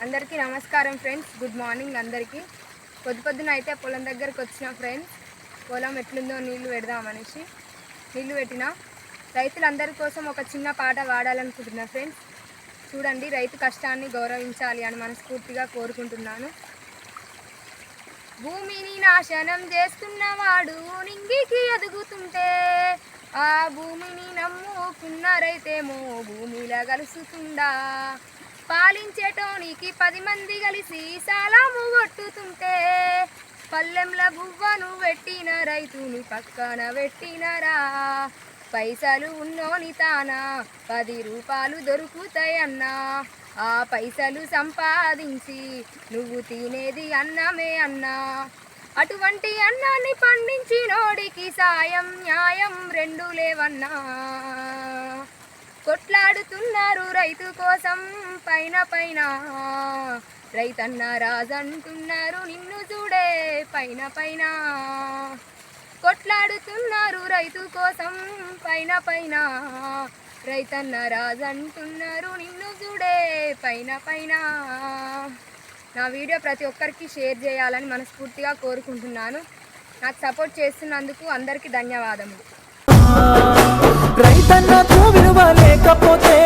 అందరికీ నమస్కారం friends. Good morning అందరికీ. పొద్దున అయితే పొలం దగ్గరకు వచ్చిన ఫ్రెండ్స్. పొలం ఎట్లుందో నీళ్లు పెడదామనేసి నీళ్లు పెట్టిన. రైతులందరి కోసం ఒక చిన్న పాట పాడాలనుకుంటున్నా ఫ్రెండ్స్. చూడండి, రైతు కష్టాన్ని గౌరవించాలి అని మనస్ఫూర్తిగా కోరుకుంటున్నాను. భూమిని నాశనం చేస్తున్నవాడు నింగికి ఎదుగుతుంటే, ఆ భూమిని నమ్ముకున్న రైతేమో భూమిలా కలుసుతుండా. పాలించేటోనికి 10 మంది కలిసి సాలాము కొట్టుతుంటే, పల్లెంల బువ్వను పెట్టిన రైతుని పక్కన పెట్టినరా. పైసలు ఉన్నోని తాన 10 రూపాయలు దొరుకుతాయన్నా, ఆ పైసలు సంపాదించి నువ్వు తినేది అన్నమే అన్నా. అటువంటి అన్నాన్ని పండించినోడికి సాయం న్యాయం రెండు లేవన్నా. కొట్లాడుతున్నారు రైతు కోసం పైన పైన, రైతన్న రాజంటున్నారు నిన్ను చూడే పైన పైన. కొట్లాడుతున్నారు రైతు కోసం పైన పైన, రైతన్న రాజంటున్నారు నిన్ను చూడే పైన పైన. నా వీడియో ప్రతి ఒక్కరికి షేర్ చేయాలని మనస్ఫూర్తిగా కోరుకుంటున్నాను. నాకు సపోర్ట్ చేస్తున్నందుకు అందరికీ ధన్యవాదములు. రైతన్నకు విలువ లేకపోతే